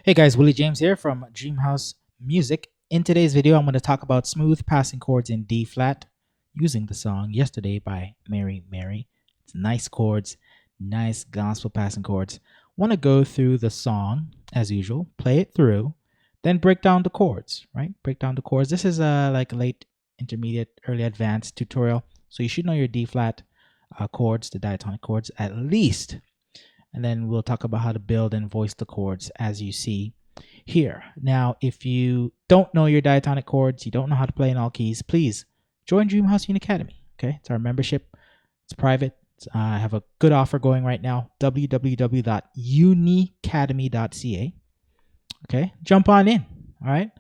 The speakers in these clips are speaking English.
Hey guys, Willie James here from DreamHouse Music. In today's video, I'm going to talk about smooth passing chords in D flat using the song Yesterday by Mary Mary. It's nice chords, nice gospel passing chords. Want to go through the song as usual, play it through, then break down the chords, right? Break down the chords. This is like a late intermediate, early advanced tutorial. So you should know your D flat chords, the diatonic chords at least. And then we'll talk about how to build and voice the chords as you see here. Now, if you don't know your diatonic chords, you don't know how to play in all keys, please join DreamHouse Unicademy. Okay, it's our membership. It's private. I have a good offer going right now. www.unicademy.ca. Okay, jump on in. All right,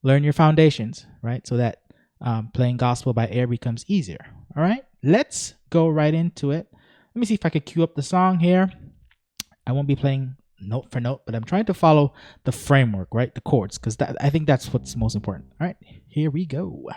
learn your foundations, right, so that playing gospel by ear becomes easier. All right, let's go right into it. Let me see if I could cue up the song here. I won't be playing note for note, but I'm trying to follow the framework, right? The chords, because I think that's what's most important. All right, here we go.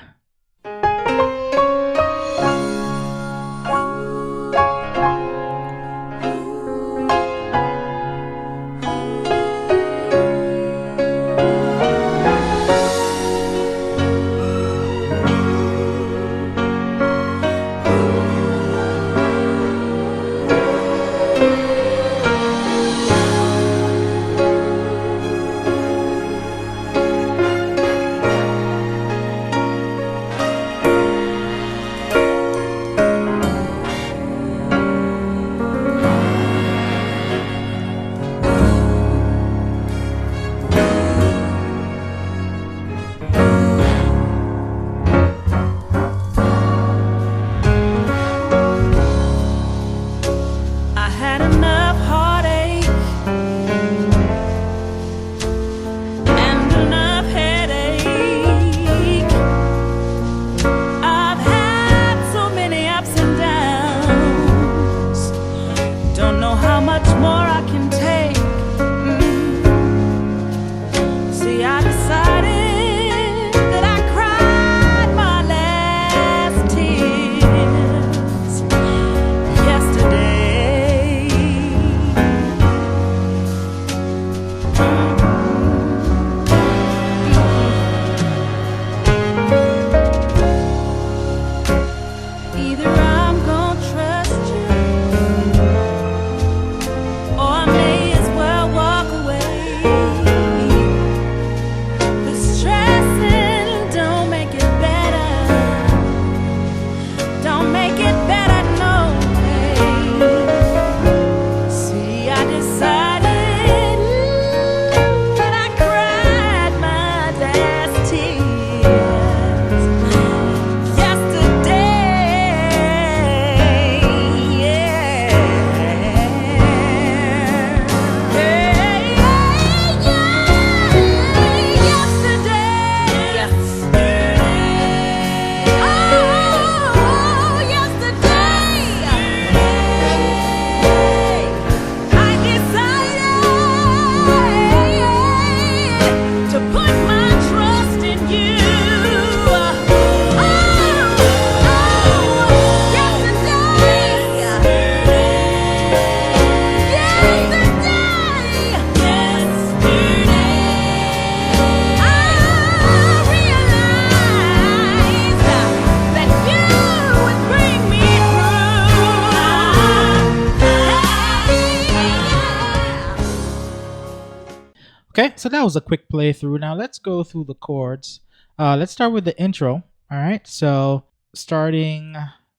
Okay, so that was a quick playthrough. Now let's go through the chords. Let's start with the intro. All right, so starting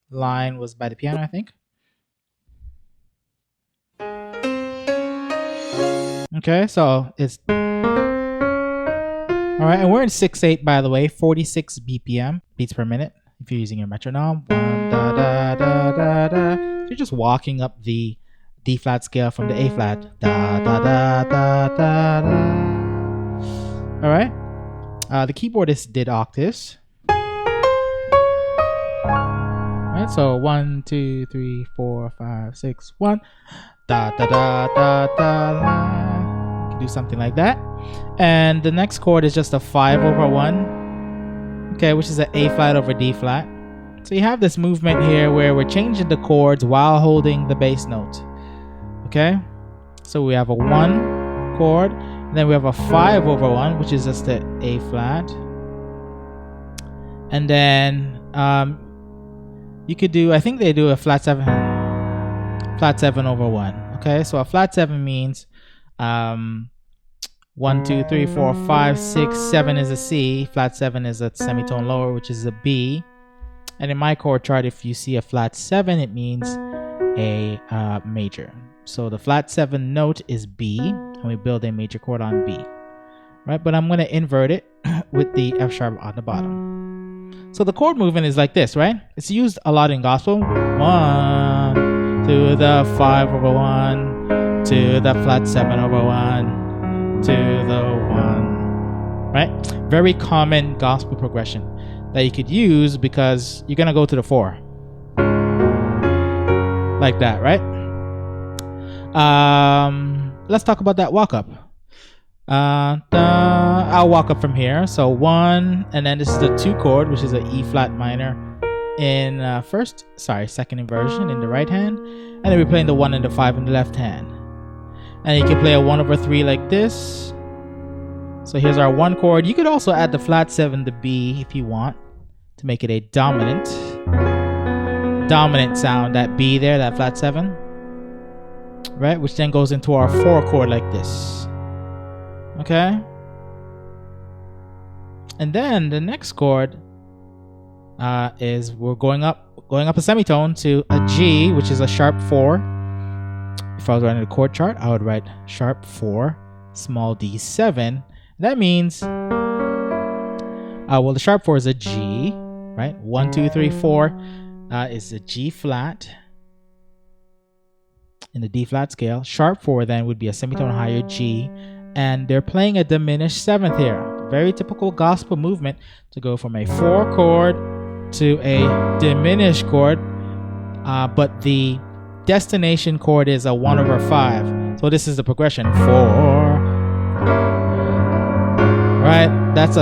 line was by the piano, I think. Okay, so it's all right, and we're in 6/8, by the way, 46 BPM, beats per minute. If you're using your metronome, one da da da da da. So you're just walking up the D flat scale from the A flat. Da da da da da da. All right. The keyboardist did octaves. All right. So 1, 2, 3, 4, 5, 6, 1. Da da da da da. You can do something like that. And the next chord is just a 5/1. Okay, which is an A flat over D flat. So you have this movement here where we're changing the chords while holding the bass note. Okay, so we have a 1 chord. And then we have a 5 over 1, which is just the A flat. And then you could do, I think they do a flat 7 over 1. Okay, so a flat 7 means 1, 2, 3, 4, 5, 6, 7 is a C. Flat 7 is a semitone lower, which is a B. And in my chord chart, if you see a flat 7, it means a major. So the flat 7 note is B, and we build a major chord on B. Right, but I'm going to invert it with the F sharp on the bottom. So the chord movement is like this, right? It's used a lot in gospel. 1 to the 5 over 1 to the flat 7 over 1 to the 1. Right? Very common gospel progression that you could use because you're going to go to the 4. Like that, right? Let's talk about that walk up. I'll walk up from here. So 1, and then this is the 2 chord, which is an E flat minor in second inversion in the right hand, and then we're playing the 1 and the 5 in the left hand. And you can play a 1 over 3 like this. So here's our 1 chord. You could also add the flat 7 to B if you want to make it a dominant sound, that B there, that flat 7, right, which then goes into our 4 chord like this. Okay, and then the next chord is we're going up a semitone to a G, which is a sharp 4. If I was writing a chord chart, I would write sharp 4, small d7. That means well, the sharp 4 is a G, right? 1, 2, 3, 4 is a G flat in the D flat scale. Sharp 4 then would be a semitone higher G, and they're playing a diminished 7th here. Very typical gospel movement to go from a 4 chord to a diminished chord, but the destination chord is a 1 over 5. So this is the progression. 4, right? That's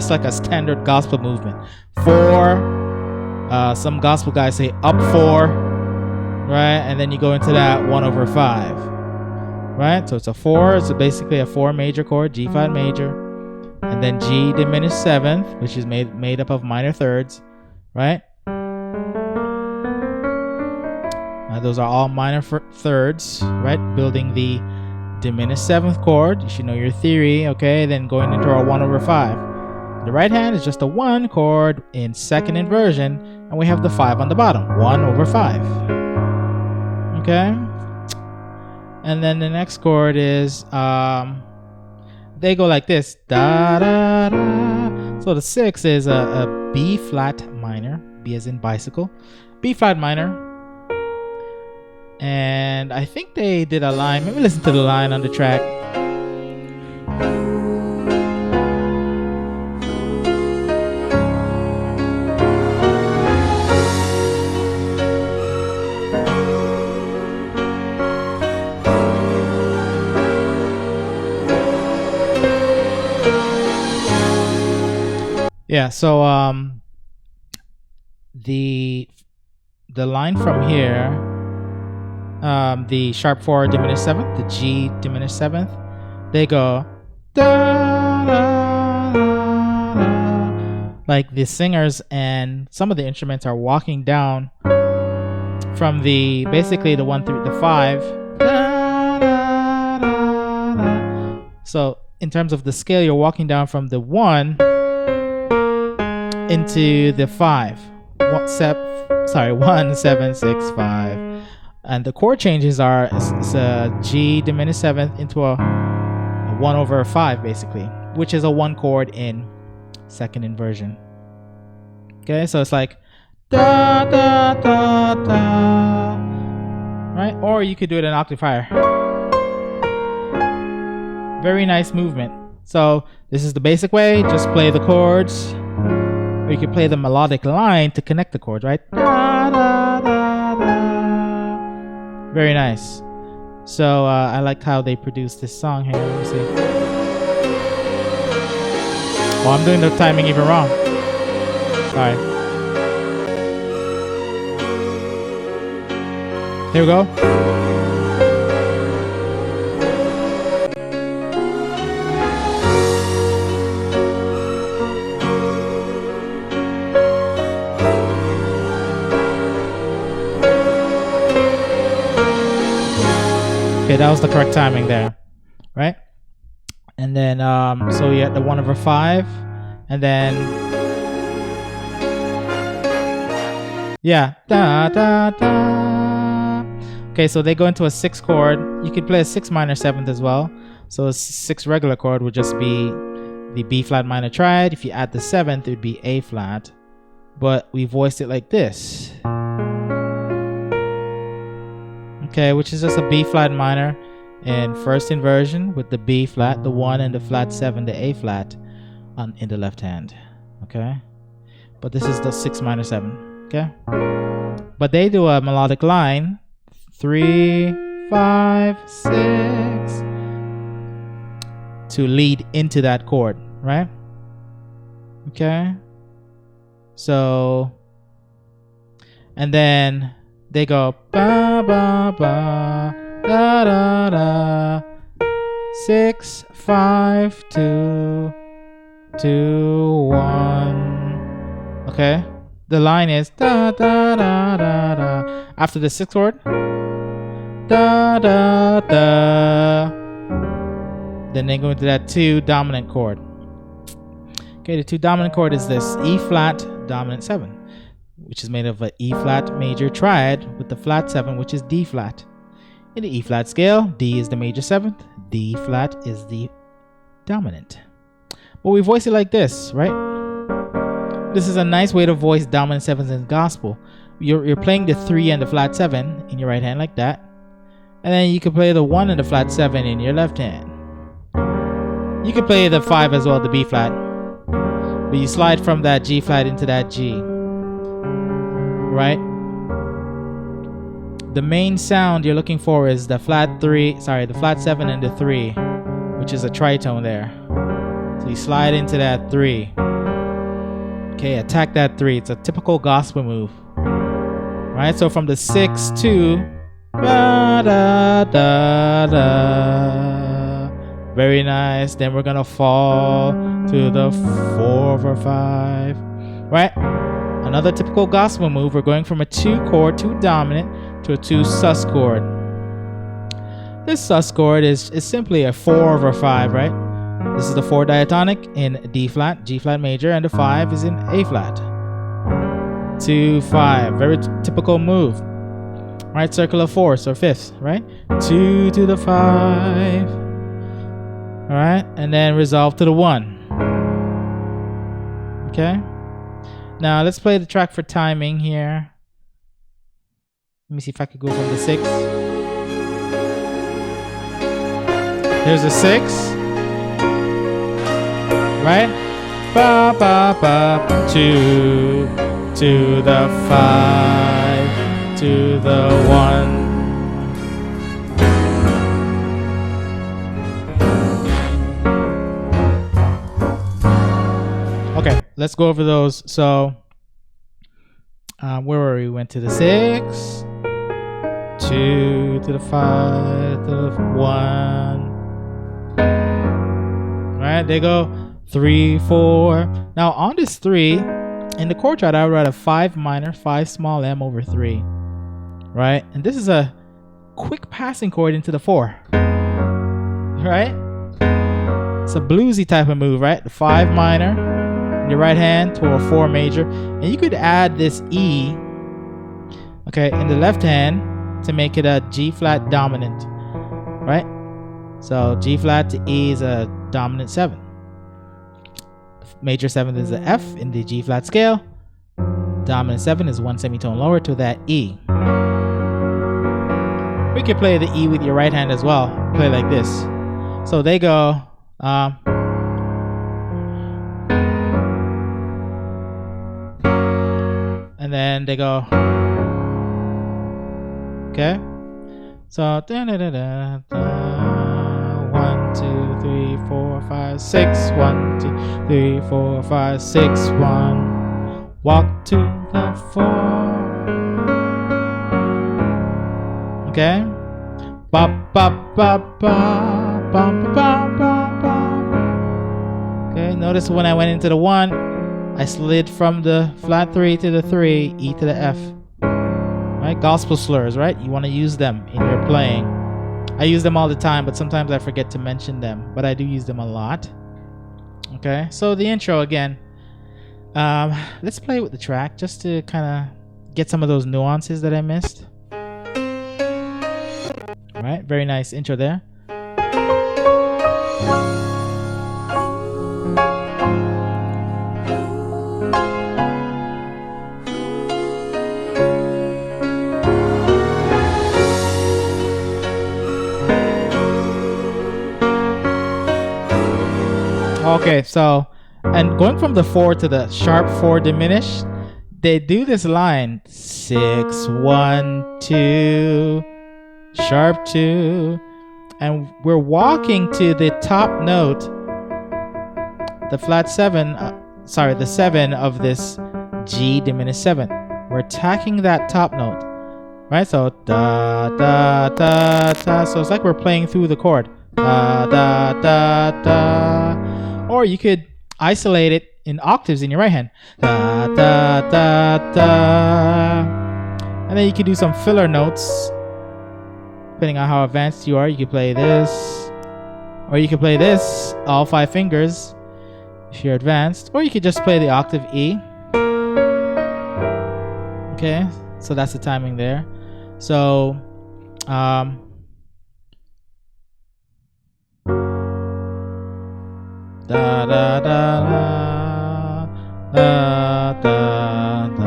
like a standard gospel movement. 4. Some gospel guys say up 4, right? And then you go into that 1 over 5. Right, so it's a 4. It's basically a 4 major chord, G flat major, and then G diminished 7th, which is made up of minor thirds, right? Those are all minor thirds, right? Building the diminished 7th chord. You should know your theory, okay? Then going into our 1 over 5. The right hand is just a 1 chord in second inversion, and we have the 5 on the bottom, 1 over 5. Okay. And then the next chord is they go like this, da da da. So the 6 is a B flat minor, B as in bicycle, B flat minor. And I think they did a line. Maybe listen to the line on the track. Yeah, so the line from here, the sharp 4 diminished 7th, the G diminished 7th, they go da, da, da, da. Like the singers and some of the instruments are walking down from basically the 1 through the 5. Da, da, da, da. So in terms of the scale, you're walking down from the 1 into the 5. 1, 7, 6, 5. And the chord changes are it's a G diminished 7th into a 1 over 5 basically, which is a 1 chord in second inversion. Okay, so it's like da da da da, right? Or you could do it an octave higher. Very nice movement. So this is the basic way. Just play the chords. Or you can play the melodic line to connect the chords, right? Da, da, da, da. Very nice. So I liked how they produced this song here. Let me see. Oh, I'm doing the timing even wrong. Sorry. Here we go. that was the correct timing there, right? And then so you get the 1/5, and then yeah, da da da. Okay, so they go into a 6 chord. You could play a 6 minor 7th as well. So a 6 regular chord would just be the B flat minor triad. If you add the 7th, it would be A flat. But we voiced it like this. Okay, which is just a B flat minor in first inversion with the B flat, the 1, and the flat 7, the A flat in the left hand. Okay, but this is the 6 minor 7. Okay, but they do a melodic line 3, 5, 6 to lead into that chord, right? Okay, so and then they go ba ba ba da da da 6, 5, 2, 2, 1. Okay, the line is da da da da da. After the 6th chord, da da da. Then they go into that 2 dominant chord. Okay, the 2 dominant chord is this E flat dominant 7, which is made of an E flat major triad with the flat 7, which is D flat. In the E flat scale, D is the major 7th, D flat is the dominant. But we voice it like this, right? This is a nice way to voice dominant 7s in gospel. You're playing the 3 and the flat 7 in your right hand like that, and then you can play the 1 and the flat 7 in your left hand. You can play the 5 as well, the B flat, but you slide from that G flat into that G, right? The main sound you're looking for is the flat 7 and the 3, which is a tritone there. So you slide into that 3. Okay, attack that 3. It's a typical gospel move, right? So from the 6 to da da da da. Very nice. Then we're gonna fall to the 4/5, right? Another typical gospel move. We're going from a 2 chord, 2 dominant, to a 2 sus chord. This sus chord is simply a 4/5, right? This is the 4 diatonic in D flat, G flat major, and the 5 is in A flat. 2, 5. Very typical move, right? Circle of 4s or 5ths, right? 2 to the 5. All right, and then resolve to the 1. Okay, now let's play the track for timing here. Let me see if I could go from the 6. Here's a 6, right? Ba ba ba 2 to the 5 to the 1. Okay, let's go over those. So, where were we? We went to the 6, 2 to the 5 to the 1. Right, they go 3, 4. Now on this 3, in the chord chart, I would write a 5 minor, 5 small m over 3. Right, and this is a quick passing chord into the 4. Right, it's a bluesy type of move, right? The 5 minor in your right hand to a 4 major, and you could add this E, okay, in the left hand to make it a G flat dominant, right? So G flat to E is a dominant 7. Major 7th is the F in the G flat scale. Dominant 7 is 1 semitone lower to that E. We could play the E with your right hand as well. Play like this. So they go and then they go, okay, so da, da, da, da, da. 1, 2, 3, 4, 5, 6. 1, 2, 3, 4, 5, 6. 1. Walk to the 4. Okay. Ba ba ba ba ba ba ba ba. Okay. Notice when I went into the 1. I slid from the flat 3 to the 3, E to the F. Right? Gospel slurs, right? You want to use them in your playing. I use them all the time, but sometimes I forget to mention them, but I do use them a lot. Okay, so the intro again. Let's play with the track just to kind of get some of those nuances that I missed. All right, very nice intro there. Okay, so, and going from the 4 to the sharp 4 diminished, they do this line 6 1 2 sharp 2, and we're walking to the top note, the flat 7, the 7 of this G diminished 7. We're attacking that top note, right? So da da da da. So it's like we're playing through the chord, da da da da. Or you could isolate it in octaves in your right hand, da da da da. And then you could do some filler notes depending on how advanced you are. You could play this, or you could play this, all 5 fingers if you're advanced, or you could just play the octave E. Okay, so that's the timing there. So da da da da da da da.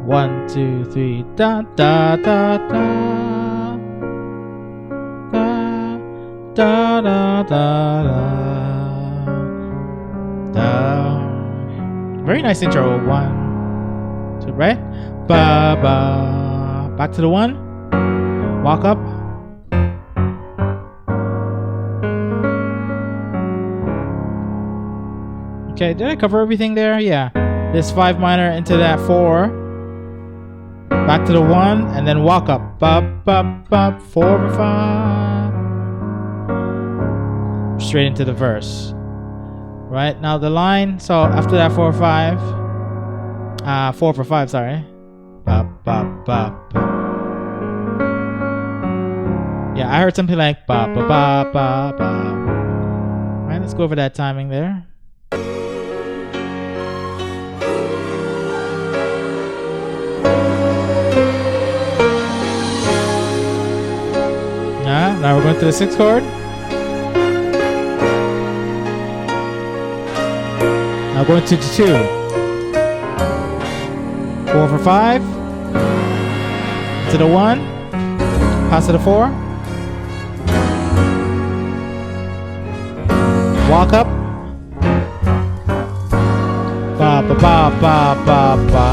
1 2 3 da da da da da da da da. Very nice intro. 1 2, right? Ba ba. Back to the 1. Walk up. Okay, did I cover everything there? Yeah. This 5 minor into that 4. Back to the 1, and then walk up. Bop, bop, bop, 4 5. Straight into the verse. Right? Now the line, so after that 4 5. 4 for 5, sorry. Bop, bop, bop. Yeah, I heard something like bop, bop, bop, bop, bop. Alright, let's go over that timing there. Now we're going to the 6th chord. Now going to the 2. 4 for 5. To the 1. Pass to the 4. Walk up. Ba ba ba ba ba ba.